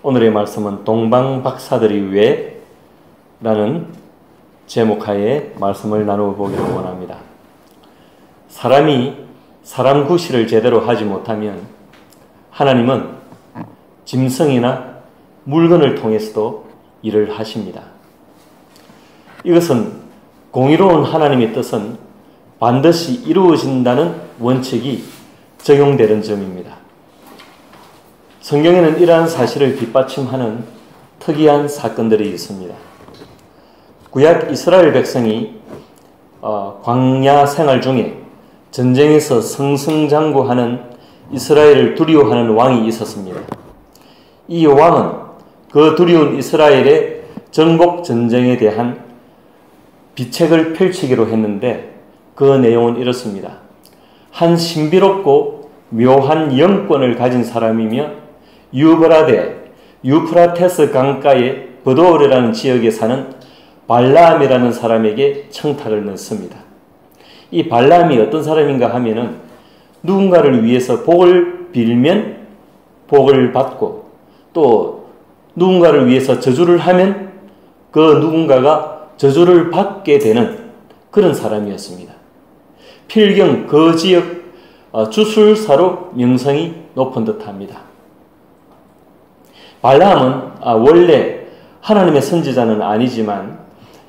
오늘의 말씀은 동방박사들이 왜? 라는 제목하에 말씀을 나누어보기를 원합니다. 사람이 사람 구실을 제대로 하지 못하면 하나님은 짐승이나 물건을 통해서도 일을 하십니다. 이것은 공의로운 하나님의 뜻은 반드시 이루어진다는 원칙이 적용되는 점입니다. 성경에는 이러한 사실을 뒷받침하는 특이한 사건들이 있습니다. 구약 이스라엘 백성이 광야 생활 중에 전쟁에서 승승장구하는 이스라엘을 두려워하는 왕이 있었습니다. 이 왕은 그 두려운 이스라엘의 정복 전쟁에 대한 비책을 펼치기로 했는데 그 내용은 이렇습니다. 한 신비롭고 묘한 영권을 가진 사람이며 유프라테스 강가의 버도르라는 지역에 사는 발라암이라는 사람에게 청탁을 넣습니다. 이 발라암이 어떤 사람인가 하면은 누군가를 위해서 복을 빌면 복을 받고 또 누군가를 위해서 저주를 하면 그 누군가가 저주를 받게 되는 그런 사람이었습니다. 필경 그 지역 주술사로 명성이 높은 듯합니다. 발라암은 원래 하나님의 선지자는 아니지만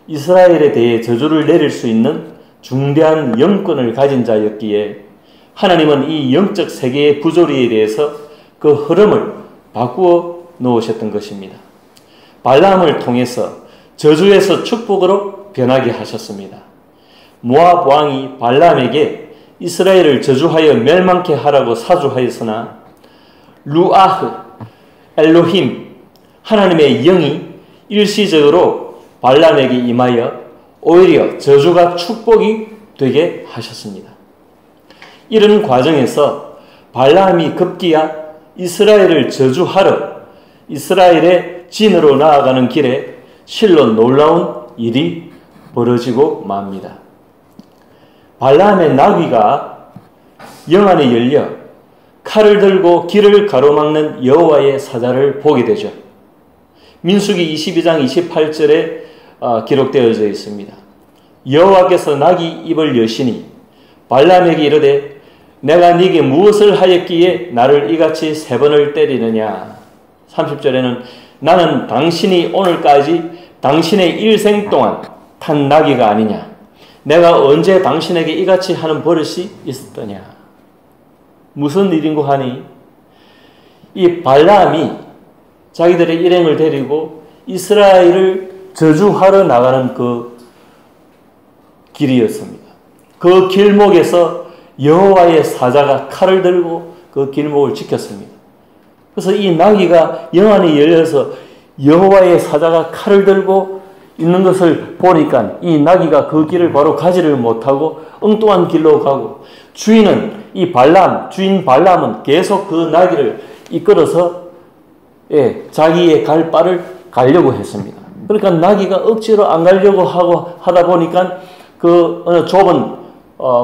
이스라엘에 대해 저주를 내릴 수 있는 중대한 영권을 가진 자였기에 하나님은 이 영적 세계의 부조리에 대해서 그 흐름을 바꾸어 놓으셨던 것입니다. 발라암을 통해서 저주에서 축복으로 변하게 하셨습니다. 모압 왕이 발라암에게 이스라엘을 저주하여 멸망케 하라고 사주하였으나 루아흐, 엘로힘, 하나님의 영이 일시적으로 발라암에게 임하여 오히려 저주가 축복이 되게 하셨습니다. 이런 과정에서 발라암이 급기야 이스라엘을 저주하러 이스라엘의 진으로 나아가는 길에 실로 놀라운 일이 벌어지고 맙니다. 발라암의 나귀가 영 안에 열려 칼을 들고 길을 가로막는 여호와의 사자를 보게 되죠. 민수기 22장 28절에 기록되어져 있습니다. 여호와께서 나귀 입을 여시니 발라암에게 이르되 내가 네게 무엇을 하였기에 나를 이같이 3번을 때리느냐. 30절에는 나는 당신이 오늘까지 당신의 일생 동안 탄 나귀가 아니냐. 내가 언제 당신에게 이같이 하는 버릇이 있었더냐. 무슨 일인고 하니 이 발라암이 자기들의 일행을 데리고 이스라엘을 저주하러 나가는 그 길이었습니다. 그 길목에서 여호와의 사자가 칼을 들고 그 길목을 지켰습니다. 그래서 이 나귀가 영 안에 열려서 여호와의 사자가 칼을 들고 있는 것을 보니까 이 나귀가 그 길을 바로 가지를 못하고 엉뚱한 길로 가고 주인 발라암은 계속 그 나귀를 이끌어서 자기의 갈 바를 가려고 했습니다. 그러니까 나귀가 억지로 안 가려고 하다 보니까 그 어느 좁은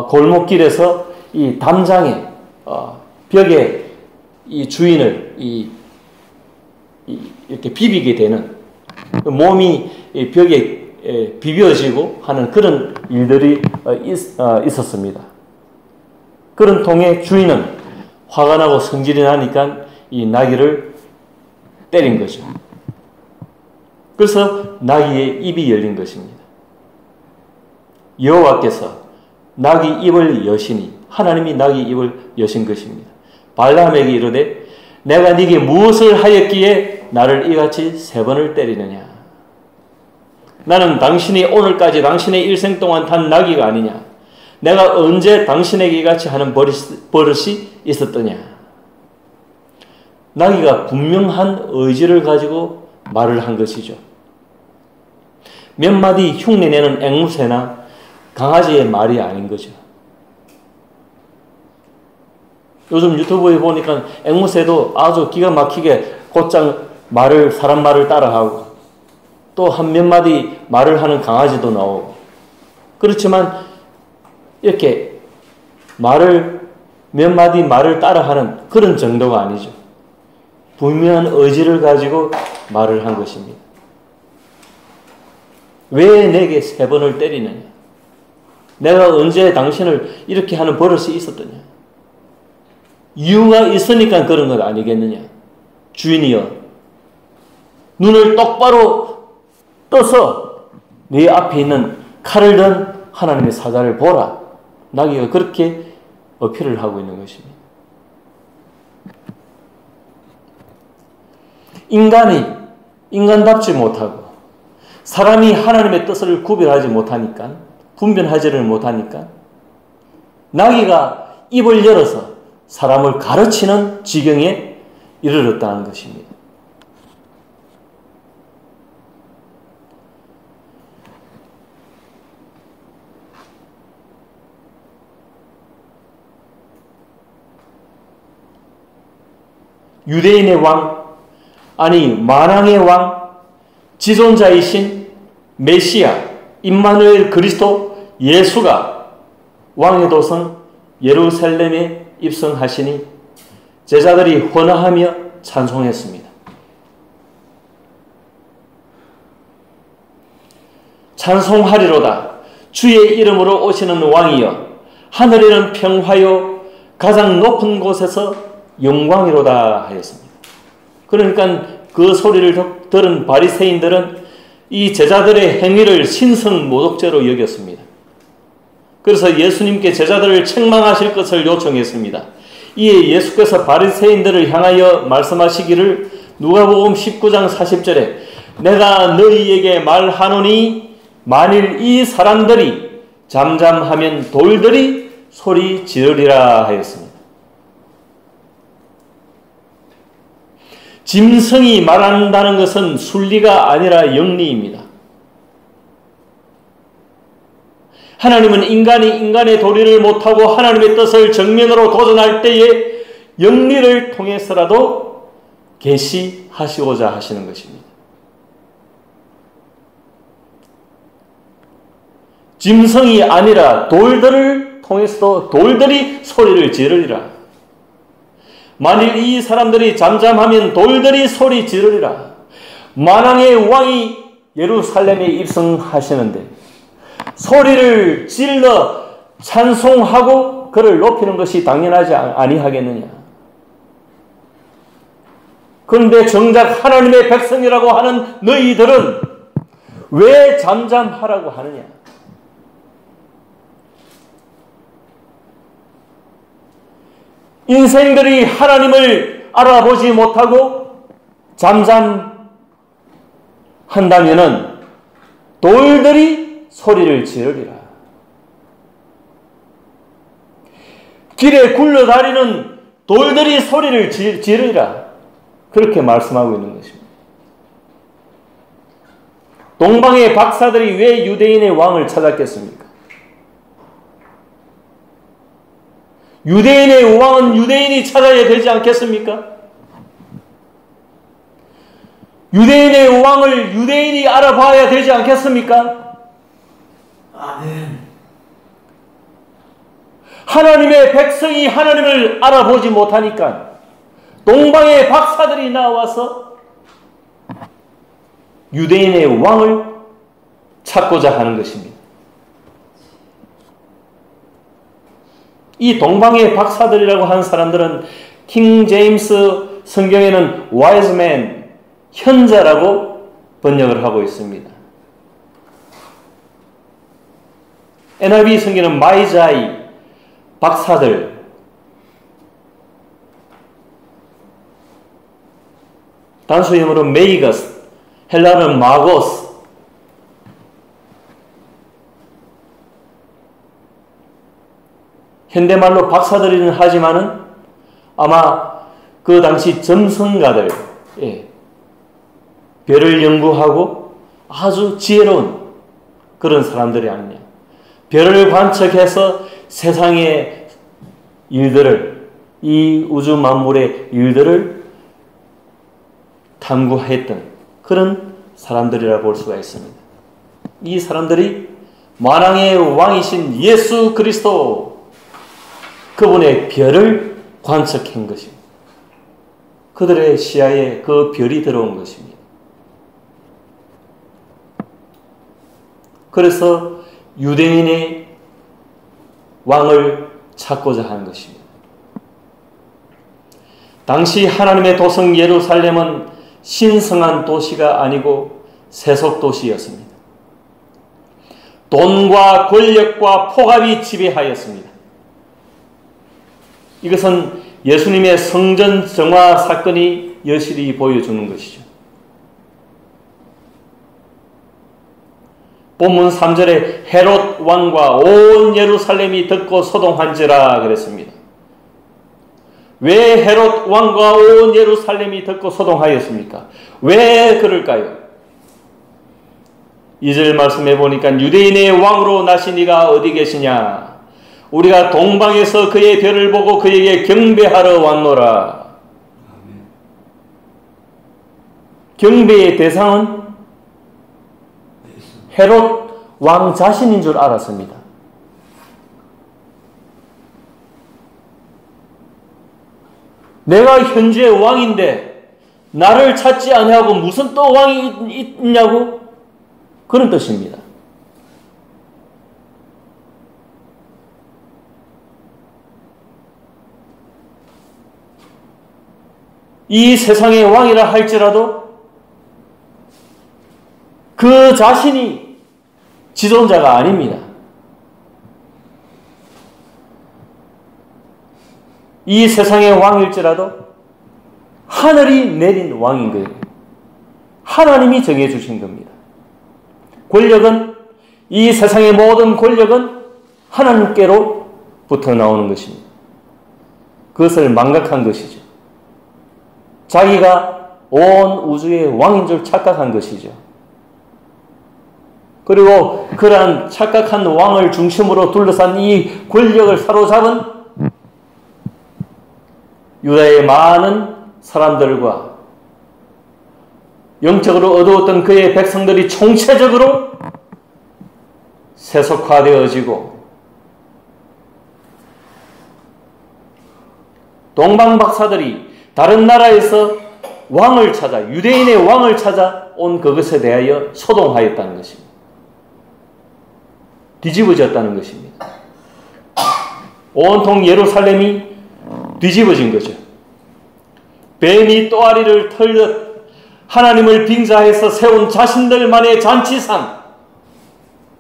골목길에서 이 담장에 벽에 이 주인을 이렇게 비비게 되는 몸이 벽에 비벼지고 하는 그런 일들이 있었습니다. 그런 통에 주인은 화가 나고 성질이 나니까 이 나귀를 때린 거죠. 그래서 나귀의 입이 열린 것입니다. 여호와께서 나귀 입을 여시니 하나님이 나귀 입을 여신 것입니다. 발라암에게 이르되 내가 네게 무엇을 하였기에 나를 이같이 3번을 때리느냐. 나는 당신이 오늘까지 당신의 일생 동안 탄 나귀가 아니냐. 내가 언제 당신에게 이같이 하는 버릇이 있었더냐. 나귀가 분명한 의지를 가지고 말을 한 것이죠. 몇 마디 흉내내는 앵무새나 강아지의 말이 아닌 거죠. 요즘 유튜브에 보니까 앵무새도 아주 기가 막히게 곧장 사람 말을 따라하고 또 한 몇 마디 말을 하는 강아지도 나오고 그렇지만 이렇게 몇 마디 말을 따라하는 그런 정도가 아니죠. 분명한 의지를 가지고 말을 한 것입니다. 왜 내게 3번을 때리느냐? 내가 언제 당신을 이렇게 하는 버릇이 있었더냐? 이유가 있으니까 그런 것 아니겠느냐? 주인이여, 눈을 똑바로 떠서 네 앞에 있는 칼을 든 하나님의 사자를 보라. 나귀가 그렇게 어필을 하고 있는 것입니다. 인간답지 못하고 사람이 하나님의 뜻을 구별하지 못하니까, 분별하지를 못하니까 나귀가 입을 열어서 사람을 가르치는 지경에 이르렀다는 것입니다. 유대인의 왕, 아니 만왕의 왕, 지존자이신 메시아, 임마누엘 그리스도 예수가 왕의 도성 예루살렘에 입성하시니 제자들이 헌화하며 찬송했습니다. 찬송하리로다. 주의 이름으로 오시는 왕이여, 하늘에는 평화요 가장 높은 곳에서 영광이로다 하였습니다. 그러니까 그 소리를 들은 바리새인들은 이 제자들의 행위를 신성모독죄로 여겼습니다. 그래서 예수님께 제자들을 책망하실 것을 요청했습니다. 이에 예수께서 바리새인들을 향하여 말씀하시기를 누가복음 19장 40절에 내가 너희에게 말하노니 만일 이 사람들이 잠잠하면 돌들이 소리 지르리라 하였습니다. 짐승이 말한다는 것은 순리가 아니라 영리입니다. 하나님은 인간이 인간의 도리를 못하고 하나님의 뜻을 정면으로 도전할 때에 영리를 통해서라도 계시하시고자 하시는 것입니다. 짐승이 아니라 돌들을 통해서도 돌들이 소리를 지르리라. 만일 이 사람들이 잠잠하면 돌들이 소리 지르리라. 만왕의 왕이 예루살렘에 입성하시는데 소리를 질러 찬송하고 그를 높이는 것이 당연하지 아니하겠느냐. 그런데 정작 하나님의 백성이라고 하는 너희들은 왜 잠잠하라고 하느냐. 인생들이 하나님을 알아보지 못하고 잠잠한다면은 돌들이 소리를 지르리라. 길에 굴러다니는 돌들이 소리를 지르리라. 그렇게 말씀하고 있는 것입니다. 동방의 박사들이 왜 유대인의 왕을 찾았겠습니까? 유대인의 왕은 유대인이 찾아야 되지 않겠습니까? 유대인의 왕을 유대인이 알아봐야 되지 않겠습니까? 아멘. 하나님의 백성이 하나님을 알아보지 못하니까 동방의 박사들이 나와서 유대인의 왕을 찾고자 하는 것입니다. 이 동방의 박사들이라고 하는 사람들은 킹 제임스 성경에는 wise man, 현자라고 번역을 하고 있습니다. NIV 성경은 마이자이, 박사들. 단수형으로 메이거스, 헬라어는 마고스. 현대말로 박사들이긴 하지만은 아마 그 당시 점성가들, 별을 연구하고 아주 지혜로운 그런 사람들이 아니냐. 별을 관측해서 세상의 일들을, 이 우주 만물의 일들을 탐구했던 그런 사람들이라 볼 수가 있습니다. 이 사람들이 만왕의 왕이신 예수 그리스도, 그분의 별을 관측한 것입니다. 그들의 시야에 그 별이 들어온 것입니다. 그래서 유대인의 왕을 찾고자 하는 것입니다. 당시 하나님의 도성 예루살렘은 신성한 도시가 아니고 세속 도시였습니다. 돈과 권력과 폭압이 지배하였습니다. 이것은 예수님의 성전 정화 사건이 여실히 보여주는 것이죠. 본문 3절에 헤롯 왕과 온 예루살렘이 듣고 소동한지라 그랬습니다. 왜 헤롯 왕과 온 예루살렘이 듣고 소동하였습니까? 왜 그럴까요? 2절 말씀해 보니까 유대인의 왕으로 나신 이가 어디 계시냐? 우리가 동방에서 그의 별을 보고 그에게 경배하러 왔노라. 경배의 대상은 헤롯 왕 자신인 줄 알았습니다. 내가 현재 왕인데 나를 찾지 아니하고 무슨 또 왕이 있냐고? 그런 뜻입니다. 이 세상의 왕이라 할지라도 그 자신이 지존자가 아닙니다. 이 세상의 왕일지라도 하늘이 내린 왕인 거예요. 하나님이 정해주신 겁니다. 권력은, 이 세상의 모든 권력은 하나님께로부터 나오는 것입니다. 그것을 망각한 것이죠. 자기가 온 우주의 왕인 줄 착각한 것이죠. 그리고 그러한 착각한 왕을 중심으로 둘러싼 이 권력을 사로잡은 유다의 많은 사람들과 영적으로 어두웠던 그의 백성들이 총체적으로 세속화되어지고 동방박사들이 다른 나라에서 왕을 찾아, 유대인의 왕을 찾아 온 그것에 대하여 소동하였다는 것입니다. 뒤집어졌다는 것입니다. 온통 예루살렘이 뒤집어진 거죠. 뱀이 또아리를 털듯 하나님을 빙자해서 세운 자신들만의 잔치상,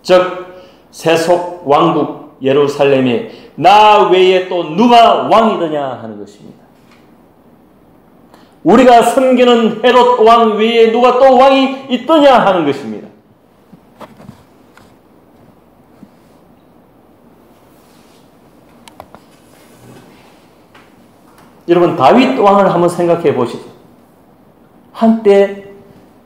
즉 세속 왕국 예루살렘에 나 외에 또 누가 왕이더냐 하는 것입니다. 우리가 섬기는 헤롯 왕 외에 누가 또 왕이 있더냐 하는 것입니다. 여러분, 다윗 왕을 한번 생각해 보시죠. 한때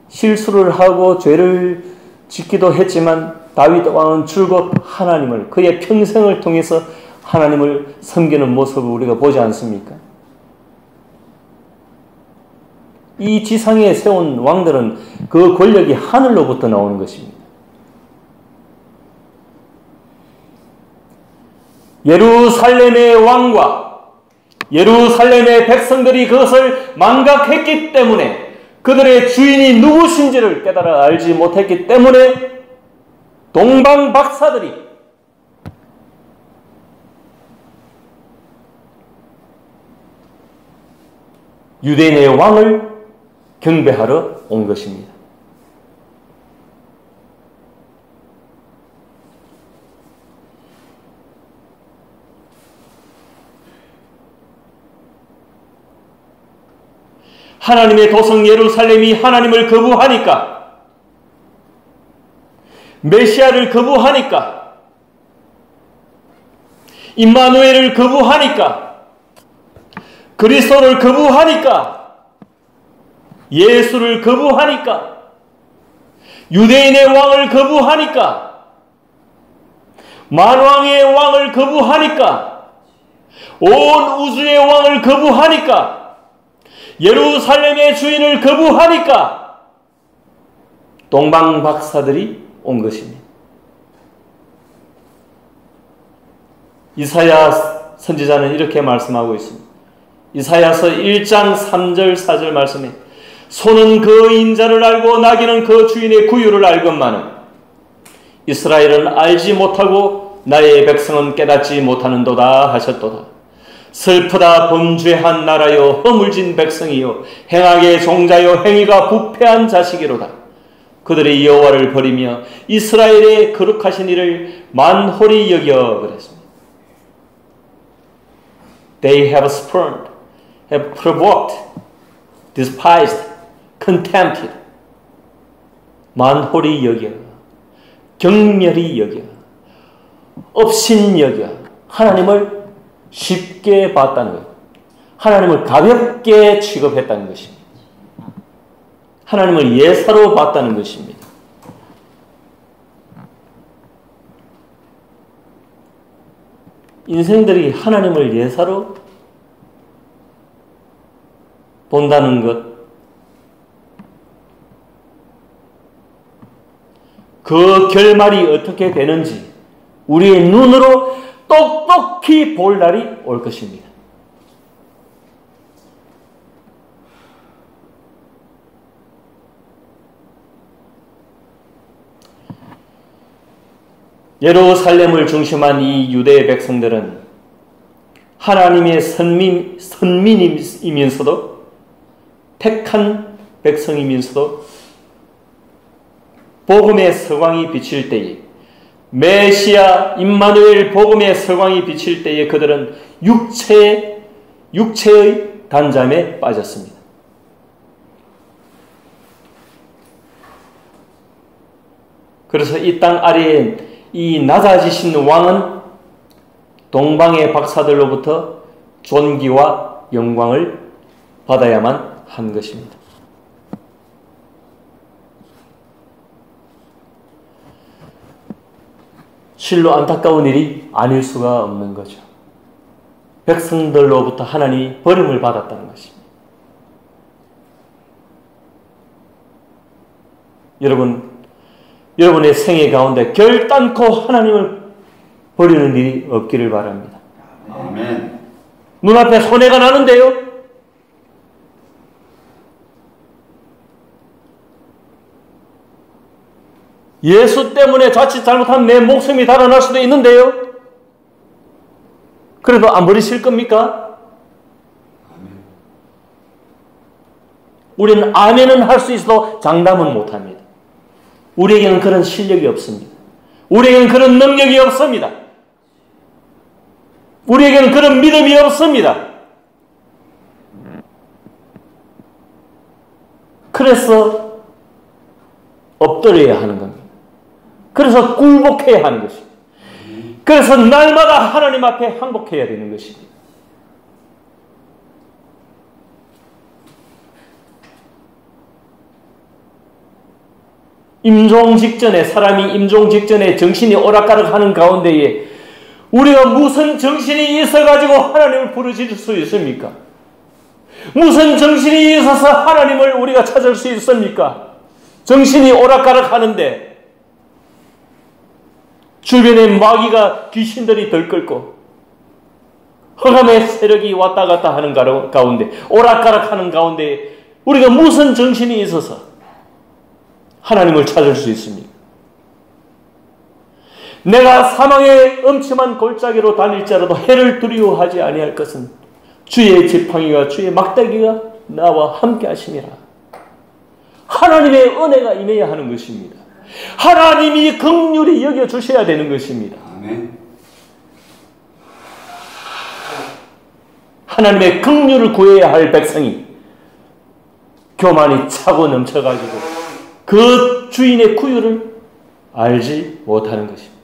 실수를 하고 죄를 짓기도 했지만 다윗 왕은 줄곧 하나님을, 그의 평생을 통해서 하나님을 섬기는 모습을 우리가 보지 않습니까? 이 지상에 세운 왕들은 그 권력이 하늘로부터 나오는 것입니다. 예루살렘의 왕과 예루살렘의 백성들이 그것을 망각했기 때문에, 그들의 주인이 누구신지를 깨달아 알지 못했기 때문에 동방 박사들이 유대인의 왕을 경배하러 온 것입니다. 하나님의 도성 예루살렘이 하나님을 거부하니까, 메시아를 거부하니까, 임마누엘을 거부하니까, 그리스도를 거부하니까, 예수를 거부하니까, 유대인의 왕을 거부하니까, 만왕의 왕을 거부하니까, 온 우주의 왕을 거부하니까, 예루살렘의 주인을 거부하니까 동방 박사들이 온 것입니다. 이사야 선지자는 이렇게 말씀하고 있습니다. 이사야서 1장 3절 4절 말씀에 소는 그 인자를 알고 나귀는 그 주인의 구유를 알건만은 이스라엘은 알지 못하고 나의 백성은 깨닫지 못하는도다 하셨도다. 슬프다 범죄한 나라요 허물진 백성이요 행악의 종자요 행위가 부패한 자식이로다. 그들이 여호와를 버리며 이스라엘의 거룩하신 이를 만홀히 여겨 그랬습니다. They have spurned, have provoked, despised, contempted. 만홀히 여겨, 경멸히 여겨, 업신 여겨 하나님을 쉽게 봤다는 것, 하나님을 가볍게 취급했다는 것입니다. 하나님을 예사로 봤다는 것입니다. 인생들이 하나님을 예사로 본다는 것, 그 결말이 어떻게 되는지 우리의 눈으로 똑똑히 볼 날이 올 것입니다. 예루살렘을 중심한 이 유대의 백성들은 하나님의 선민이면서도 택한 백성이면서도 복음의 서광이 비칠 때에 메시아 임마누엘 복음의 서광이 비칠 때에 그들은 육체의 단잠에 빠졌습니다. 그래서 이 땅 아래에 이 낮아지신 왕은 동방의 박사들로부터 존귀와 영광을 받아야만 한 것입니다. 실로 안타까운 일이 아닐 수가 없는 거죠. 백성들로부터 하나님이 버림을 받았다는 것입니다. 여러분의 생애 가운데 결단코 하나님을 버리는 일이 없기를 바랍니다. 아멘. 눈앞에 손해가 나는데요. 예수 때문에 자칫 잘못하면 내 목숨이 달아날 수도 있는데요. 그래도 안 버리실 겁니까? 우리는 아멘은 할 수 있어도 장담은 못합니다. 우리에게는 그런 실력이 없습니다. 우리에게는 그런 능력이 없습니다. 우리에게는 그런 믿음이 없습니다. 그래서 엎드려야 하는 겁니다. 그래서 굴복해야 하는 것입니다. 그래서 날마다 하나님 앞에 항복해야 되는 것입니다. 사람이 임종 직전에 정신이 오락가락하는 가운데에 우리가 무슨 정신이 있어가지고 하나님을 부르실 수 있습니까? 무슨 정신이 있어서 하나님을 우리가 찾을 수 있습니까? 정신이 오락가락하는데 주변에 마귀가 귀신들이 들끓고 흑암의 세력이 왔다 갔다 하는 가운데 오락가락하는 가운데 우리가 무슨 정신이 있어서 하나님을 찾을 수 있습니까? 내가 사망의 엄침한 골짜기로 다닐지라도 해를 두려워하지 아니할 것은 주의 지팡이와 주의 막대기가 나와 함께 하심이라. 하나님의 은혜가 임해야 하는 것입니다. 하나님이 긍휼히 여겨주셔야 되는 것입니다. 아멘. 하나님의 긍휼을 구해야 할 백성이 교만이 차고 넘쳐가지고 그 주인의 구유를 알지 못하는 것입니다.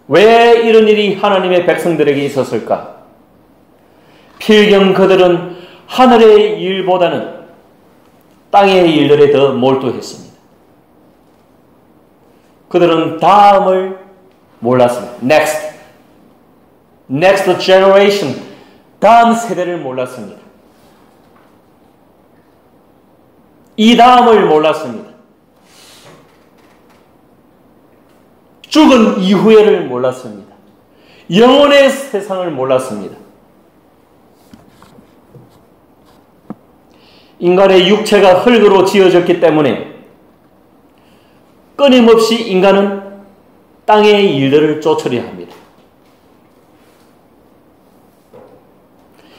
왜 이런 일이 하나님의 백성들에게 있었을까? 필경 그들은 하늘의 일보다는 땅의 일들에 더 몰두했습니다. 그들은 다음을 몰랐습니다. Next generation, 다음 세대를 몰랐습니다. 이 다음을 몰랐습니다. 죽은 이후에를 몰랐습니다. 영혼의 세상을 몰랐습니다. 인간의 육체가 흙으로 지어졌기 때문에 끊임없이 인간은 땅의 일들을 쫓으려 합니다.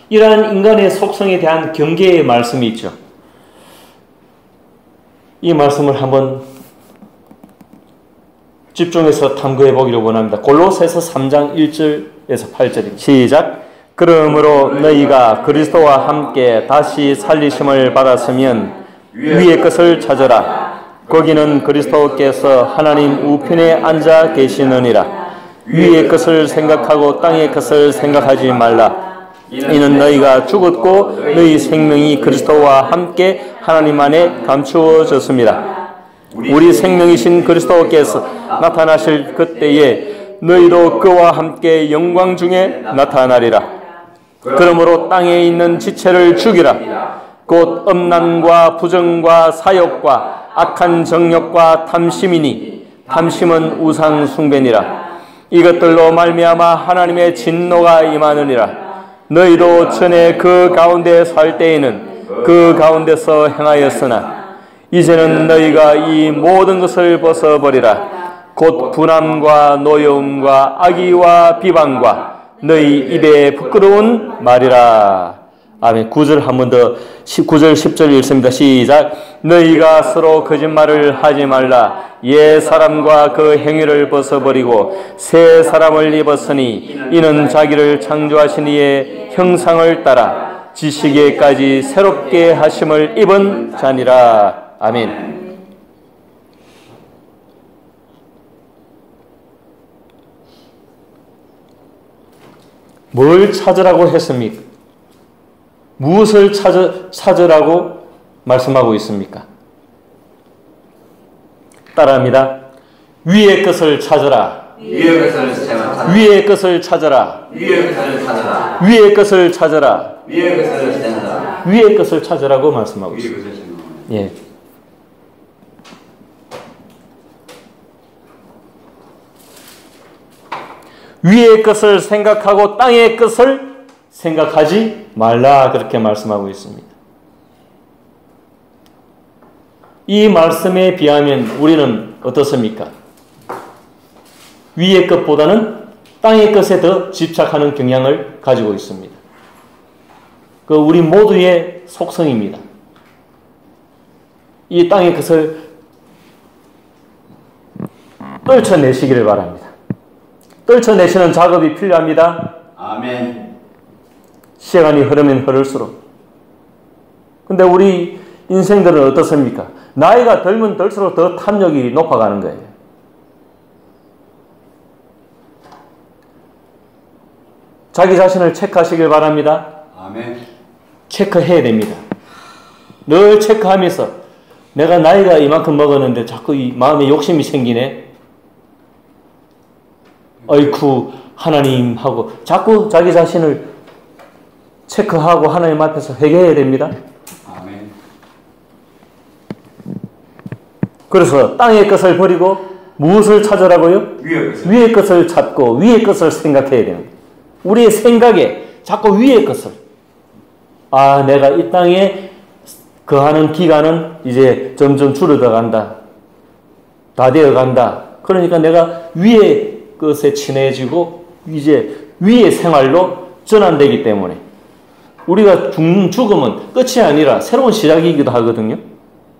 이러한 인간의 속성에 대한 경계의 말씀이 있죠. 이 말씀을 한번 집중해서 탐구해 보기를 원합니다. 골로새서 3장 1절에서 8절입니다. 시작. 그러므로 너희가 그리스도와 함께 다시 살리심을 받았으면 위의 것을 찾으라. 거기는 그리스도께서 하나님 우편에 앉아 계시느니라. 위의 것을 생각하고 땅의 것을 생각하지 말라. 이는 너희가 죽었고 너희 생명이 그리스도와 함께 하나님 안에 감추어졌습니다. 우리 생명이신 그리스도께서 나타나실 그때에 너희도 그와 함께 영광 중에 나타나리라. 그러므로 땅에 있는 지체를 죽이라. 곧 음란과 부정과 사욕과 악한 정욕과 탐심이니 탐심은 우상 숭배니라. 이것들로 말미암아 하나님의 진노가 임하느니라. 너희도 전에 그 가운데 살 때에는 그 가운데서 행하였으나 이제는 너희가 이 모든 것을 벗어버리라. 곧 분함과 노여움과 악의와 비방과 너희 입에 부끄러운 말이라. 아멘. 9절 한 번 더 9절 10절 읽습니다. 시작. 너희가 서로 거짓말을 하지 말라. 옛 사람과 그 행위를 벗어버리고 새 사람을 입었으니 이는 자기를 창조하신 이의 형상을 따라 지식에까지 새롭게 하심을 입은 자니라. 아멘. 뭘 찾으라고 했습니까? 무엇을 찾으라고 말씀하고 있습니까? 따라합니다. 위의 것을 찾으라. 위의 것을 찾아라. 위의 것을 찾으라. 위의 것을 찾아라. 위의 것을 찾으라. 위의 것을 찾아라. 위의 것을 찾으라고 말씀하고 위의 있습니다. 것을 찾아라. 예. 위의 것을 생각하고 땅의 것을 생각하지 말라. 그렇게 말씀하고 있습니다. 이 말씀에 비하면 우리는 어떻습니까? 위의 것보다는 땅의 것에 더 집착하는 경향을 가지고 있습니다. 그 우리 모두의 속성입니다. 이 땅의 것을 떨쳐내시기를 바랍니다. 떨쳐내시는 작업이 필요합니다. 아멘. 시간이 흐르면 흐를수록. 근데 우리 인생들은 어떻습니까? 나이가 들면 들수록 더 탐욕이 높아가는 거예요. 자기 자신을 체크하시길 바랍니다. 아멘. 체크해야 됩니다. 늘 체크하면서 내가 나이가 이만큼 먹었는데 자꾸 이 마음에 욕심이 생기네. 어이쿠 하나님하고 자꾸 자기 자신을 체크하고 하나님 앞에서 회개해야 됩니다. 아멘. 그래서 땅의 것을 버리고 무엇을 찾으라고요? 위의 것을. 위의 것을 찾고 위의 것을 생각해야 됩니다. 우리의 생각에 자꾸 위의 것을. 아, 내가 이 땅에 거하는 기간은 이제 점점 줄어들어 간다. 다 되어 간다. 그러니까 내가 위의 것에 친해지고 이제 위의 생활로 전환되기 때문에 우리가 죽음은 끝이 아니라 새로운 시작이기도 하거든요.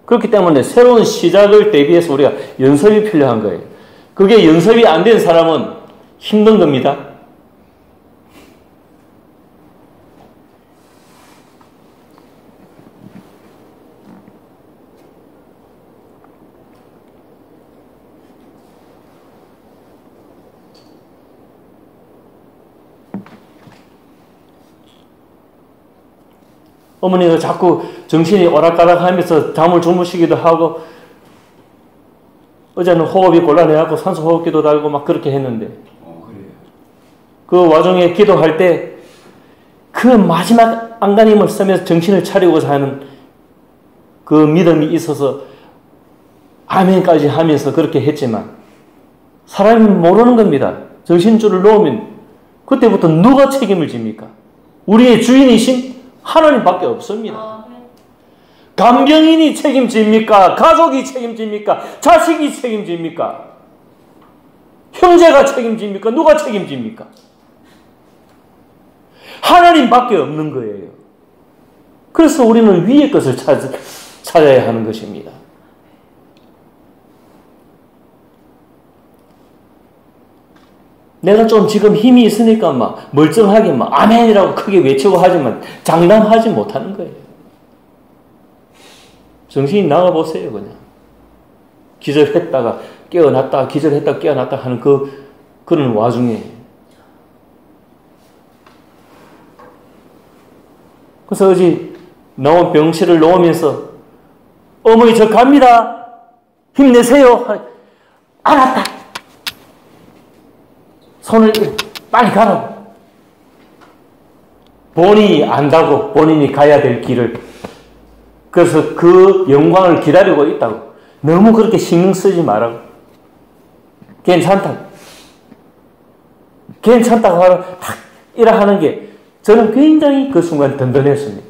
그렇기 때문에 새로운 시작을 대비해서 우리가 연습이 필요한 거예요. 그게 연습이 안 된 사람은 힘든 겁니다. 어머니가 자꾸 정신이 오락가락하면서 잠을 주무시기도 하고 어제는 호흡이 곤란해갖고 산소 호흡기도 달고 막 그렇게 했는데 그래요. 그 와중에 기도할 때 그 마지막 안간힘을 쓰면서 정신을 차리고자 하는 그 믿음이 있어서 아멘까지 하면서 그렇게 했지만 사람이 모르는 겁니다. 정신줄을 놓으면 그때부터 누가 책임을 집니까? 우리의 주인이신 하나님밖에 없습니다. 간병인이 책임집니까? 가족이 책임집니까? 자식이 책임집니까? 형제가 책임집니까? 누가 책임집니까? 하나님밖에 없는 거예요. 그래서 우리는 위의 것을 찾아야 하는 것입니다. 내가 좀 지금 힘이 있으니까 막 멀쩡하게 막 아멘이라고 크게 외치고 하지만 장담하지 못하는 거예요. 정신이 나가보세요, 그냥. 기절했다가 깨어났다, 기절했다가 깨어났다 하는 그런 와중에. 그래서 어제 나온 병실을 놓으면서 어머니 저 갑니다. 힘내세요. 알았다. 손을 빨리 가라고. 본인이 안다고 본인이 가야 될 길을. 그래서 그 영광을 기다리고 있다고. 너무 그렇게 신경 쓰지 말라고. 괜찮다고. 괜찮다고 탁 이라 하는 게 저는 굉장히 그 순간 든든했습니다.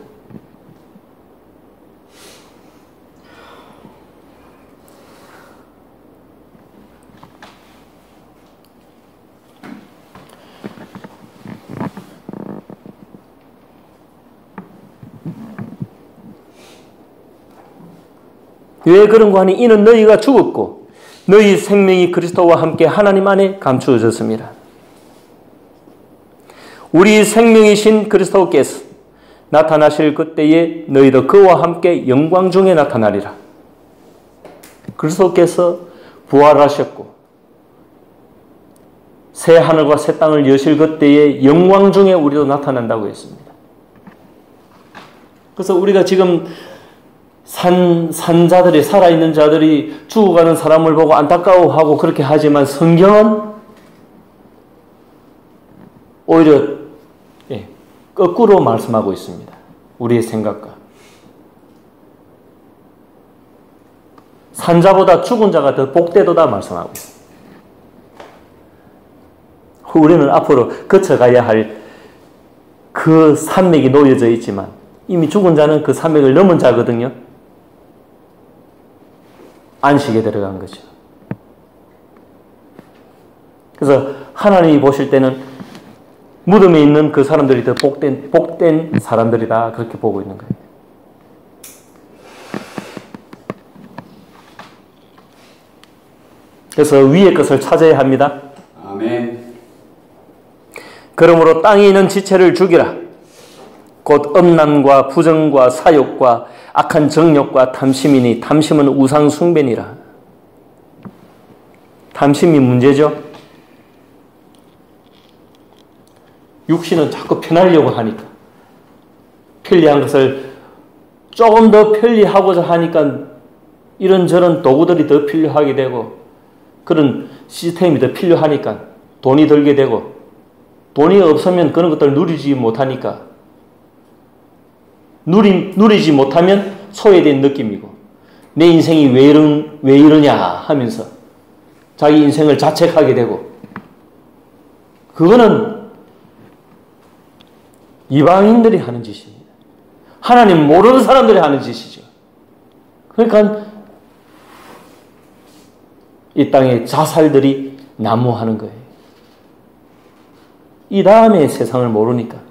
왜 그런가 하니 이는 너희가 죽었고 너희 생명이 그리스도와 함께 하나님 안에 감추어졌습니다. 우리 생명이신 그리스도께서 나타나실 그때에 너희도 그와 함께 영광 중에 나타나리라. 그리스도께서 부활하셨고 새 하늘과 새 땅을 여실 그때에 영광 중에 우리도 나타난다고 했습니다. 그래서 우리가 지금 산자들이, 살아있는 자들이 죽어가는 사람을 보고 안타까워하고 그렇게 하지만 성경은 오히려 거꾸로 말씀하고 있습니다. 우리의 생각과. 산자보다 죽은 자가 더 복되도다 말씀하고 있습니다. 우리는 앞으로 거쳐가야 할 그 산맥이 놓여져 있지만 이미 죽은 자는 그 산맥을 넘은 자거든요. 안식에 들어간 거죠. 그래서 하나님이 보실 때는 무덤에 있는 그 사람들이 더 복된 사람들이다 그렇게 보고 있는 거예요. 그래서 위의 것을 찾아야 합니다. 아멘. 그러므로 땅에 있는 지체를 죽이라. 곧 음란과 부정과 사욕과 악한 정욕과 탐심이니 탐심은 우상 숭배니라. 탐심이 문제죠. 육신은 자꾸 편하려고 하니까 편리한 것을 조금 더 편리하고자 하니까 이런저런 도구들이 더 필요하게 되고 그런 시스템이 더 필요하니까 돈이 들게 되고 돈이 없으면 그런 것들을 누리지 못하니까 누리지 못하면 소외된 느낌이고 내 인생이 왜 이러냐 하면서 자기 인생을 자책하게 되고 그거는 이방인들이 하는 짓입니다. 하나님 모르는 사람들이 하는 짓이죠. 그러니까 이 땅에 자살들이 난무하는 거예요. 이 다음에 세상을 모르니까.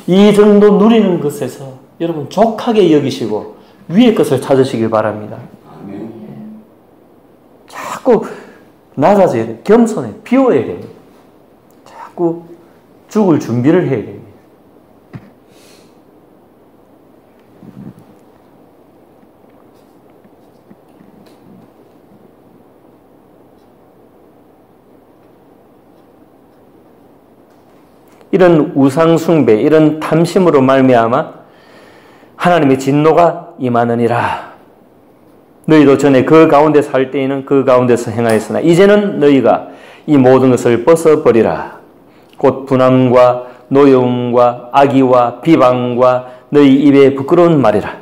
이 정도 누리는 것에서 여러분 족하게 여기시고 위의 것을 찾으시길 바랍니다. 아멘. 자꾸 낮아져야 돼요. 겸손해. 비워야 됩니다. 자꾸 죽을 준비를 해야 됩니다. 이런 우상숭배, 이런 탐심으로 말미암아 하나님의 진노가 임하느니라. 너희도 전에 그 가운데 살 때에는 그 가운데서 행하였으나 이제는 너희가 이 모든 것을 벗어버리라. 곧 분함과 노여움과 악의와 비방과 너희 입에 부끄러운 말이라.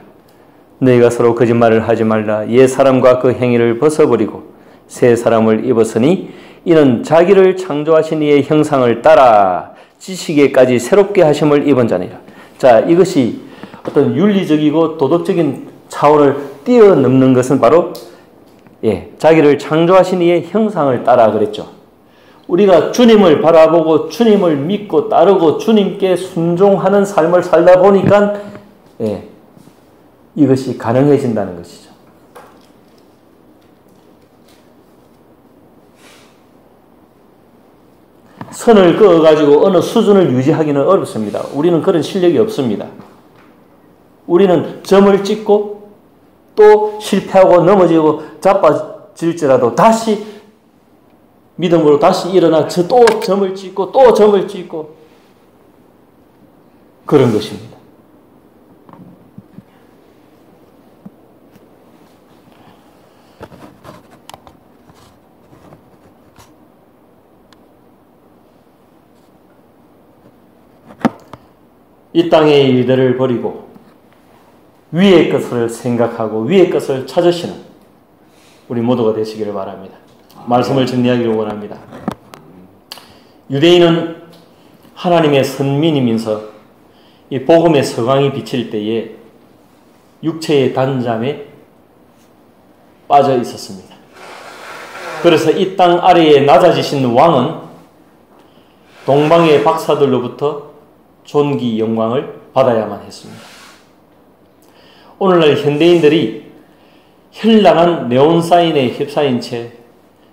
너희가 서로 거짓말을 하지 말라. 옛 사람과 그 행위를 벗어버리고 새 사람을 입었으니 이는 자기를 창조하신 이의 형상을 따라 지식에까지 새롭게 하심을 입은 자니라. 자, 이것이 어떤 윤리적이고 도덕적인 차원을 뛰어넘는 것은 바로 자기를 창조하신 이의 형상을 따라 그랬죠. 우리가 주님을 바라보고 주님을 믿고 따르고 주님께 순종하는 삶을 살다 보니까 이것이 가능해진다는 것이죠. 선을 그어가지고 어느 수준을 유지하기는 어렵습니다. 우리는 그런 실력이 없습니다. 우리는 점을 찍고 또 실패하고 넘어지고 자빠질지라도 다시 믿음으로 다시 일어나 또 점을 찍고 또 점을 찍고 그런 것입니다. 이 땅의 일들을 버리고 위의 것을 생각하고 위의 것을 찾으시는 우리 모두가 되시기를 바랍니다. 말씀을 정리하기를 원합니다. 유대인은 하나님의 선민이면서 이 복음의 서광이 비칠 때에 육체의 단잠에 빠져 있었습니다. 그래서 이 땅 아래에 낮아지신 왕은 동방의 박사들로부터 존귀 영광을 받아야만 했습니다. 오늘날 현대인들이 현란한 네온사인에 휩싸인 채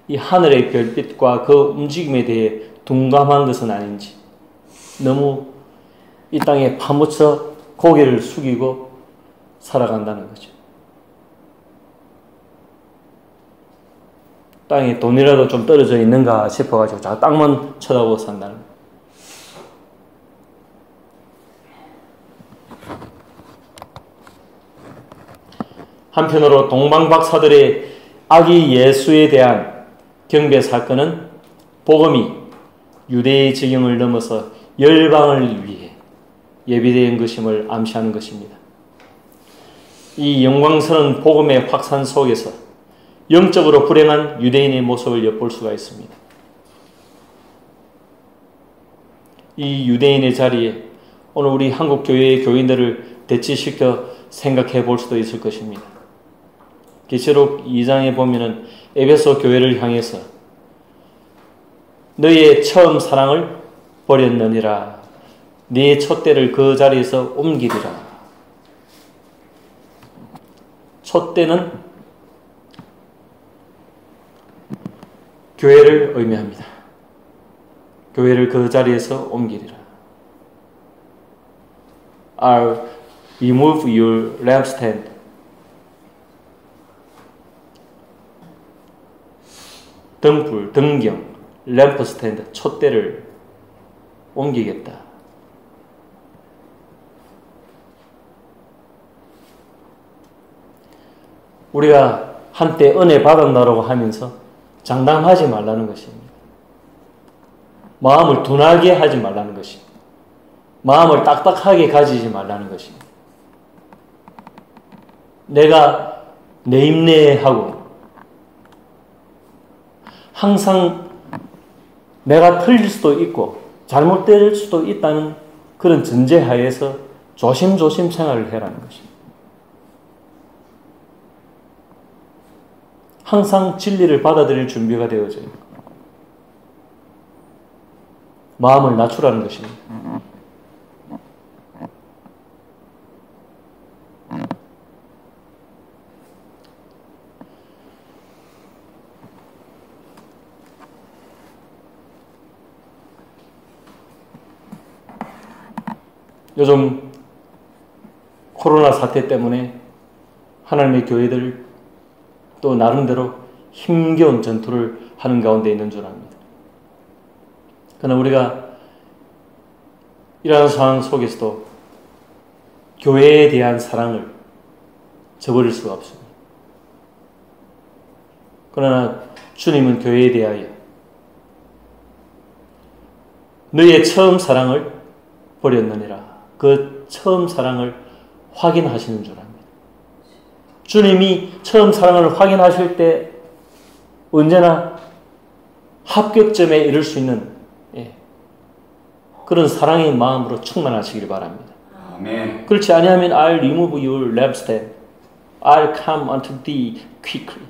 이 하늘의 별빛과 그 움직임에 대해 둔감한 것은 아닌지 너무 이 땅에 파묻혀 고개를 숙이고 살아간다는 거죠. 땅에 돈이라도 좀 떨어져 있는가 싶어가지고 자 땅만 쳐다보고 산다는 거예요. 한편으로 동방박사들의 아기 예수에 대한 경배 사건은 복음이 유대의 지경을 넘어서 열방을 위해 예비된 것임을 암시하는 것입니다. 이 영광스러운 복음의 확산 속에서 영적으로 불행한 유대인의 모습을 엿볼 수가 있습니다. 이 유대인의 자리에 오늘 우리 한국 교회의 교인들을 대치시켜 생각해 볼 수도 있을 것입니다. 계시록 2장에 보면은 에베소 교회를 향해서 너희의 처음 사랑을 버렸느니라. 네 촛대를 그 자리에서 옮기리라. 촛대는 교회를 의미합니다. 교회를 그 자리에서 옮기리라. Remove your lampstand. 등불, 등경, 램프스탠드, 촛대를 옮기겠다. 우리가 한때 은혜 받았나라고 하면서 장담하지 말라는 것입니다. 마음을 둔하게 하지 말라는 것입니다. 마음을 딱딱하게 가지지 말라는 것입니다. 내가 내 인내하고 항상 내가 틀릴 수도 있고 잘못될 수도 있다는 그런 전제하에서 조심조심 생활을 해라는 것입니다. 항상 진리를 받아들일 준비가 되어져 있고 마음을 낮추라는 것입니다. 요즘 코로나 사태 때문에 하나님의 교회들 또 나름대로 힘겨운 전투를 하는 가운데 있는 줄 압니다. 그러나 우리가 이러한 상황 속에서도 교회에 대한 사랑을 저버릴 수가 없습니다. 그러나 주님은 교회에 대하여 너희의 처음 사랑을 버렸느니라. 그 처음 사랑을 확인하시는 줄 압니다. 주님이 처음 사랑을 확인하실 때 언제나 합격점에 이를 수 있는 그런 사랑의 마음으로 충만하시길 바랍니다. 아멘. 그렇지 아니하면 I'll remove your lampstand. I'll come unto thee quickly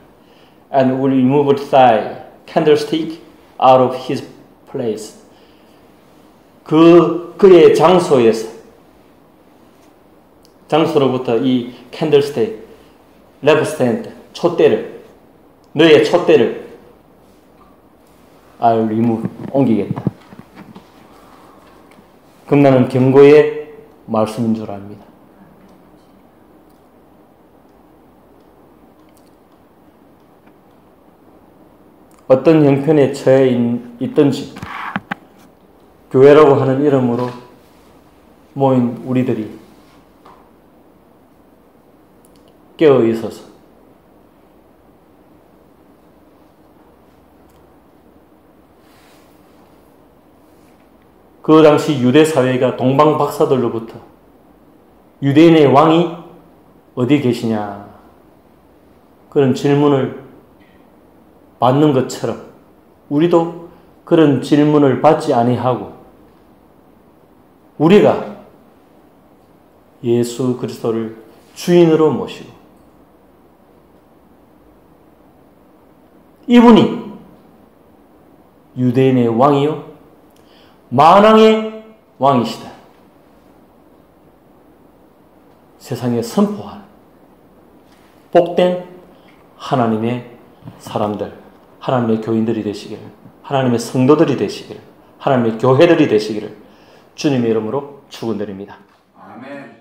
and will remove thy candlestick out of his place. 그의 장소로부터 이 캔들스틱, 램프스탠드, 너의 촛대를 I'll remove, 옮기겠다. 그럼 나는 경고의 말씀인 줄 압니다. 어떤 형편에 처해 있든지 교회라고 하는 이름으로 모인 우리들이 깨어 있어서 그 당시 유대 사회가 동방 박사들로부터 유대인의 왕이 어디 계시냐 그런 질문을 받는 것처럼 우리도 그런 질문을 받지 아니하고 우리가 예수 그리스도를 주인으로 모시고 이분이 유대인의 왕이요 만왕의 왕이시다. 세상에 선포한 복된 하나님의 사람들, 하나님의 교인들이 되시기를, 하나님의 성도들이 되시기를, 하나님의 교회들이 되시기를 주님의 이름으로 축원드립니다. 아멘.